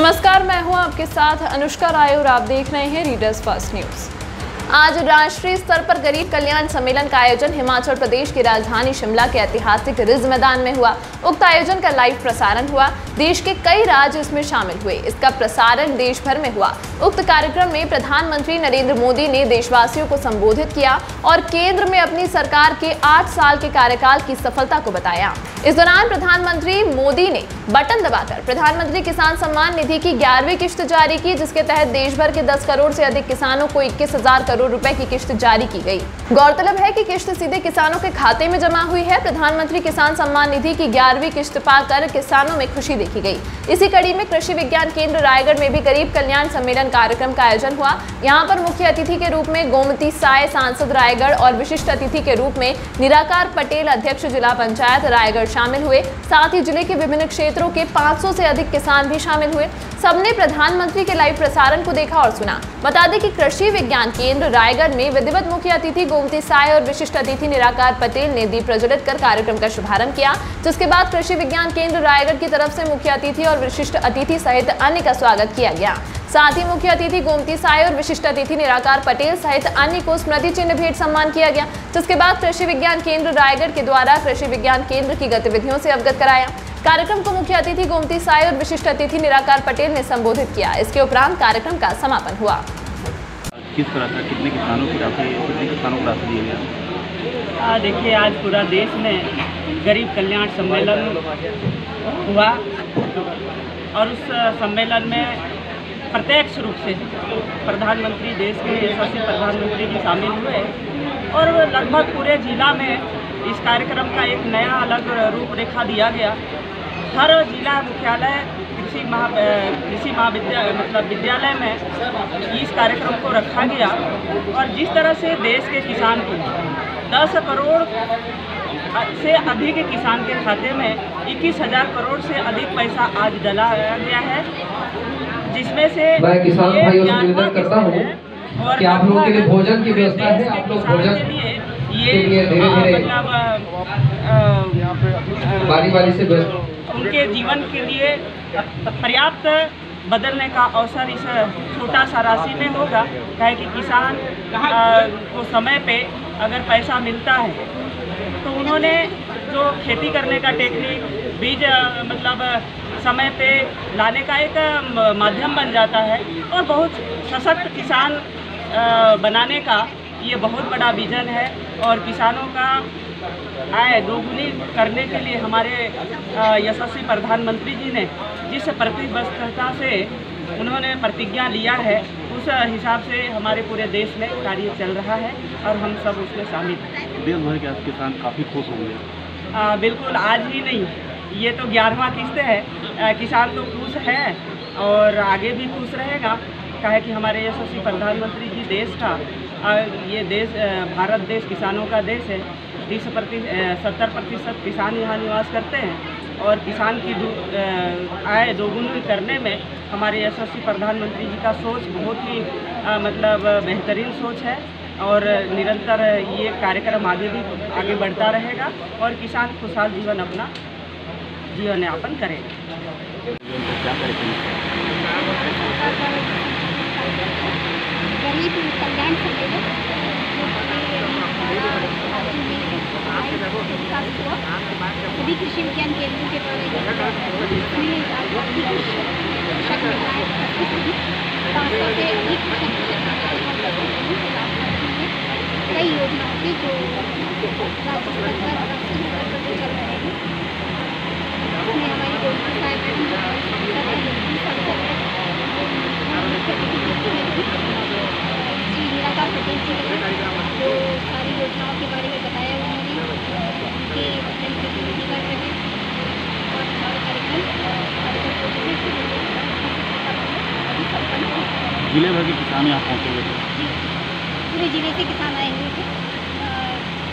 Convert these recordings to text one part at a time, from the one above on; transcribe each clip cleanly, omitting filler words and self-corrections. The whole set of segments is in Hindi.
नमस्कार, मैं हूं आपके साथ अनुष्का राय और आप देख रहे हैं रीडर्स फर्स्ट न्यूज। आज राष्ट्रीय स्तर पर गरीब कल्याण सम्मेलन का आयोजन हिमाचल प्रदेश की राजधानी शिमला के ऐतिहासिक रिज मैदान में हुआ। उक्त आयोजन का लाइव प्रसारण हुआ। देश के कई राज्य इसमें शामिल हुए। इसका प्रसारण देश भर में हुआ। उक्त कार्यक्रम में प्रधानमंत्री नरेंद्र मोदी ने देशवासियों को संबोधित किया और केंद्र में अपनी सरकार के 8 साल के कार्यकाल की सफलता को बताया। इस दौरान प्रधानमंत्री मोदी ने बटन दबाकर प्रधानमंत्री किसान सम्मान निधि की 11वीं किश्त जारी की, जिसके तहत देश भर के 10 करोड़ से अधिक किसानों को 21,000 करोड़ रुपए की किश्त जारी की गई। गौरतलब है कि किश्त सीधे किसानों के खाते में जमा हुई है। प्रधानमंत्री किसान सम्मान निधि की 11वीं किश्त पाकर किसानों में खुशी देखी गई। इसी कड़ी में कृषि विज्ञान केंद्र रायगढ़ में भी गरीब कल्याण सम्मेलन कार्यक्रम का आयोजन हुआ। यहाँ पर मुख्य अतिथि के रूप में गोमती साय सांसद रायगढ़ और विशिष्ट अतिथि के रूप में निराकार पटेल अध्यक्ष जिला पंचायत रायगढ़ शामिल हुए। साथ ही जिले के विभिन्न क्षेत्रों के 500 से अधिक किसान भी शामिल हुए। सबने प्रधानमंत्री के लाइव प्रसारण को देखा और सुना। बता दें कि कृषि विज्ञान केंद्र रायगढ़ में विधिवत मुख्य अतिथि गोमती साय और विशिष्ट अतिथि निराकार पटेल ने दीप प्रज्वलित कर कार्यक्रम का शुभारंभ किया, जिसके बाद कृषि विज्ञान केंद्र रायगढ़ की तरफ से मुख्य अतिथि और विशिष्ट अतिथि सहित अन्य का स्वागत किया गया। साथ ही मुख्य अतिथि गोमती साय और विशिष्ट अतिथि निराकार पटेल सहित अन्य को स्मृति चिन्ह भेंट सम्मान किया गया, जिसके बाद कृषि विज्ञान केंद्र रायगढ़ के द्वारा कृषि विज्ञान केंद्र की गतिविधियों से अवगत कराया। कार्यक्रम को मुख्य अतिथि गोमती साय और विशिष्ट अतिथि निराकार पटेल ने संबोधित किया। इसके उपरांत कार्यक्रम का समापन हुआ। किस तरह का कितने किसानों को राशि दी गई? देखिए, आज पूरा देश में गरीब कल्याण सम्मेलन हुआ और उस सम्मेलन में प्रत्यक्ष रूप से प्रधानमंत्री, देश के यशस्वी प्रधानमंत्री जी शामिल हुए और लगभग पूरे जिला में इस कार्यक्रम का एक नया अलग रूपरेखा दिया गया। हर जिला मुख्यालय कृषि विद्यालय में इस कार्यक्रम को रखा गया और जिस तरह से देश के किसान को 10 करोड़ से अधिक किसान के खाते में 21,000 करोड़ से अधिक पैसा आज डलाया गया है, जिसमें से मैं किसान भाइयों से निवेदन करता हूँ कि आप लोगों के लिए भोजन की व्यवस्था है। आप लोग भोजन के लिए धीरे-धीरे बारी से उनके जीवन के लिए पर्याप्त बदलने का अवसर इस छोटा सा राशि में होगा। क्या है कि किसान को समय पे अगर पैसा मिलता है तो उन्होंने जो खेती करने का टेक्निक, बीज समय पे लाने का एक माध्यम बन जाता है और बहुत सशक्त किसान बनाने का ये बहुत बड़ा विजन है। और किसानों का आय दोगुनी करने के लिए हमारे यशस्वी प्रधानमंत्री जी ने जिस प्रतिबद्धता से उन्होंने प्रतिज्ञा लिया है, उस हिसाब से हमारे पूरे देश में कार्य चल रहा है और हम सब उसमें शामिल हैं। देश भर के किसान काफ़ी खुश होंगे। बिल्कुल, आज ही नहीं, ये तो 11वां किस्त है। किसान तो खुश है और आगे भी खुश रहेगा। क्या है कि हमारे यशस्वी प्रधानमंत्री जी देश का ये देश भारत देश किसानों का देश है। 70% किसान यहाँ निवास करते हैं और किसान की आय दोगुनी करने में हमारे यशस्वी प्रधानमंत्री जी का सोच बहुत ही बेहतरीन सोच है और निरंतर ये कार्यक्रम आगे बढ़ता रहेगा और किसान खुशहाल जीवन यापन करेगा। गरीब कल्याण सम्मेलन सभी कृषि विज्ञान केंद्र के द्वारा 500 से अधिक कई योजनाओं की जो राज्य स्तर पर चल रहे हैं। इसमें हमारी गोमती साय श्री निराकार पटेल जी जो सारी योजनाओं के बारे में बताया उन्होंने उनके प्रतिनिधि कर रहे हैं और हमारे कार्यक्रम जिले भर के किसान यहाँ पहुँचे हुए थे। पूरे जिले से किसान आए हुए थे।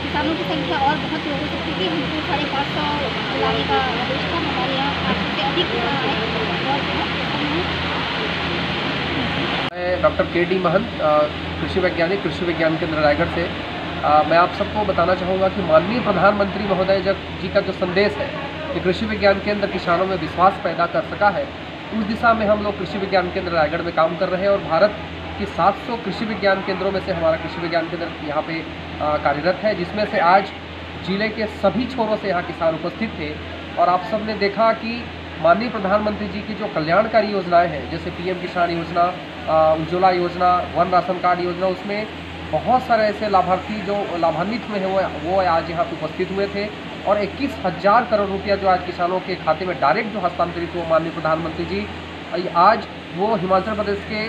किसानों की संख्या और बहुत लोगों से थी। हमको 550 बुलाने का आदेश था। हमारे यहाँ 500 से अधिक किसान आए और बहुत प्रसन्न हैं। मैं डॉक्टर के.डी. महंत, कृषि वैज्ञानिक, कृषि विज्ञान केंद्र रायगढ़ से मैं आप सबको बताना चाहूँगा कि माननीय प्रधानमंत्री महोदय जी का जो संदेश है कि कृषि विज्ञान केंद्र किसानों में विश्वास पैदा कर सका है, उस दिशा में हम लोग कृषि विज्ञान केंद्र रायगढ़ में काम कर रहे हैं और भारत के 700 कृषि विज्ञान केंद्रों में से हमारा कृषि विज्ञान केंद्र यहाँ पे कार्यरत है, जिसमें से आज जिले के सभी छोरों से यहाँ किसान उपस्थित थे। और आप सब ने देखा कि माननीय प्रधानमंत्री जी की जो कल्याणकारी योजनाएं हैं, जैसे पीएम किसान योजना, उज्ज्वला योजना, वन राशन कार्ड योजना, उसमें बहुत सारे ऐसे लाभार्थी जो लाभान्वित हुए हैं वो आज यहाँ पे उपस्थित हुए थे। और 21,000 करोड़ रुपया जो आज किसानों के खाते में डायरेक्ट जो हस्तांतरित हुआ माननीय प्रधानमंत्री जी, आज वो हिमाचल प्रदेश के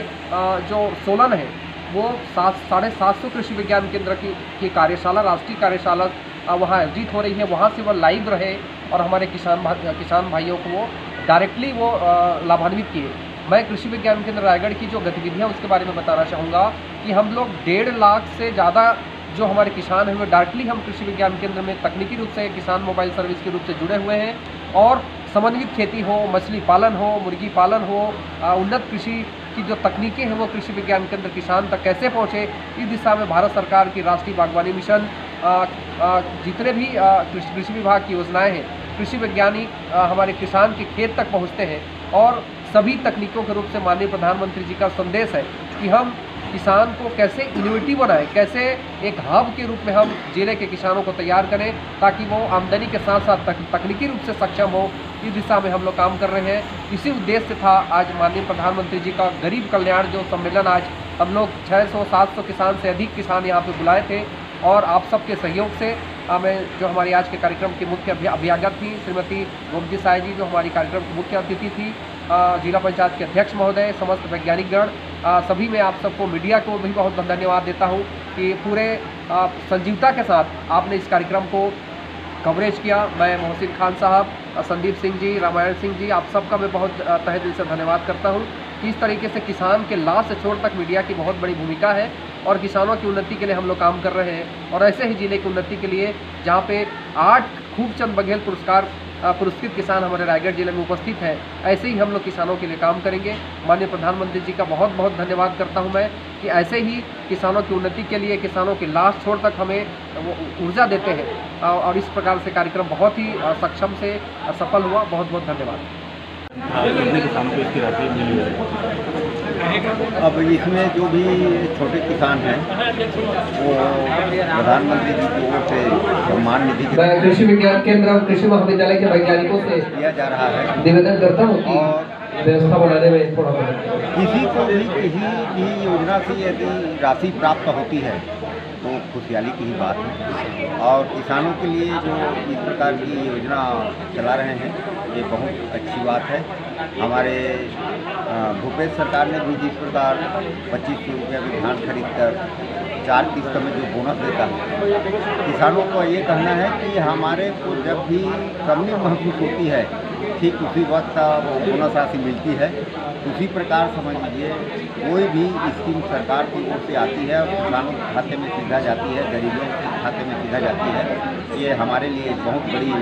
जो सोलन है वो 750 कृषि विज्ञान केंद्र की कार्यशाला, राष्ट्रीय कार्यशाला वहाँ आयोजित हो रही है, वहाँ से वो लाइव रहे और हमारे किसान भाइयों को वो डायरेक्टली वो लाभान्वित किए। मैं कृषि विज्ञान केंद्र रायगढ़ की जो गतिविधियाँ उसके बारे में बताना चाहूँगा कि हम लोग 1.5 लाख से ज़्यादा जो हमारे किसान हैं वो डायरेक्टली हम कृषि विज्ञान केंद्र में तकनीकी रूप से किसान मोबाइल सर्विस के रूप से जुड़े हुए हैं। और समन्वित खेती हो, मछली पालन हो, मुर्गी पालन हो, उन्नत कृषि की जो तकनीकें हैं वो कृषि विज्ञान केंद्र किसान तक कैसे पहुँचे, इस दिशा में भारत सरकार की राष्ट्रीय बागवानी मिशन, जितने भी कृषि विभाग की योजनाएं हैं, कृषि वैज्ञानिक हमारे किसान के खेत तक पहुंचते हैं। और सभी तकनीकों के रूप से माननीय प्रधानमंत्री जी का संदेश है कि हम किसान को कैसे इनोवेटिव बनाएं, कैसे एक हब के रूप में हम जिले के किसानों को तैयार करें ताकि वो आमदनी के साथ साथ तकनीकी रूप से सक्षम हो। इस दिशा में हम लोग काम कर रहे हैं। इसी उद्देश्य से था आज माननीय प्रधानमंत्री जी का गरीब कल्याण जो सम्मेलन आज हम लोग 600-700 किसान से अधिक किसान यहाँ पे बुलाए थे। और आप सबके सहयोग से हमें जो हमारी आज के कार्यक्रम की मुख्य अभ्यागत थी श्रीमती गोमती साय जी, जो हमारी कार्यक्रम की मुख्य अतिथि थी, जिला पंचायत के अध्यक्ष महोदय, समस्त वैज्ञानिक गण, सभी मैं आप सबको, मीडिया को भी बहुत धन्यवाद देता हूँ कि पूरे संजीवता के साथ आपने इस कार्यक्रम को कवरेज किया। मैं मोहसिन खान साहब, संदीप सिंह जी, रामायण सिंह जी, आप सबका मैं बहुत तहे दिल से धन्यवाद करता हूँ कि इस तरीके से किसान के लास्ट से छोर तक मीडिया की बहुत बड़ी भूमिका है और किसानों की उन्नति के लिए हम लोग काम कर रहे हैं। और ऐसे ही जिले की उन्नति के लिए जहाँ पे 8 खूबचंद बघेल पुरस्कार पुरस्कृत किसान हमारे रायगढ़ जिले में उपस्थित हैं, ऐसे ही हम लोग किसानों के लिए काम करेंगे। माननीय प्रधानमंत्री जी का बहुत बहुत धन्यवाद करता हूं मैं कि ऐसे ही किसानों की उन्नति के लिए, किसानों के लास्ट छोर तक हमें ऊर्जा देते हैं और इस प्रकार से कार्यक्रम बहुत ही सक्षम से सफल हुआ। बहुत बहुत धन्यवाद। कितने किसानों को इसकी राशि मिली है? अब इसमें जो भी छोटे किसान हैं वो प्रधानमंत्री जी की ओर से सम्मान निधि मैं कृषि विज्ञान केंद्र और कृषि महाविद्यालय के वैज्ञानिकों से दिया जा रहा है। निवेदन करता हूँ कि और व्यवस्था बनाने में थोड़ा किसी को भी किसी भी योजना से यदि राशि प्राप्त होती है तो खुशहाली की ही बात है। और किसानों के लिए जो इस प्रकार की योजना चला रहे हैं ये बहुत अच्छी बात है। हमारे भूपेश सरकार ने भी जिस प्रकार 2500 रुपये में धान खरीद कर 4 किस्त में जो बोनस देता है, किसानों को ये कहना है कि हमारे को जब भी कमी महसूस होती है ठीक उसी वक्त वो बोनस राशि मिलती है। उसी प्रकार समझ लीजिए कोई भी स्कीम सरकार की ओर से आती है और किसानों के खाते में सीधा जाती है, गरीबों के खाते में सीधा जाती है। ये हमारे लिए बहुत बड़ी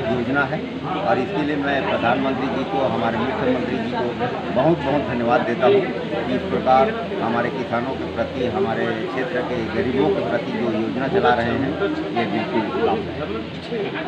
योजना है और इसके लिए मैं प्रधानमंत्री जी को, हमारे मुख्यमंत्री जी को बहुत बहुत धन्यवाद देता हूँ कि इस प्रकार हमारे किसानों के प्रति, हमारे क्षेत्र के गरीबों के प्रति जो योजना चला रहे हैं ये बिल्कुल लाभ है।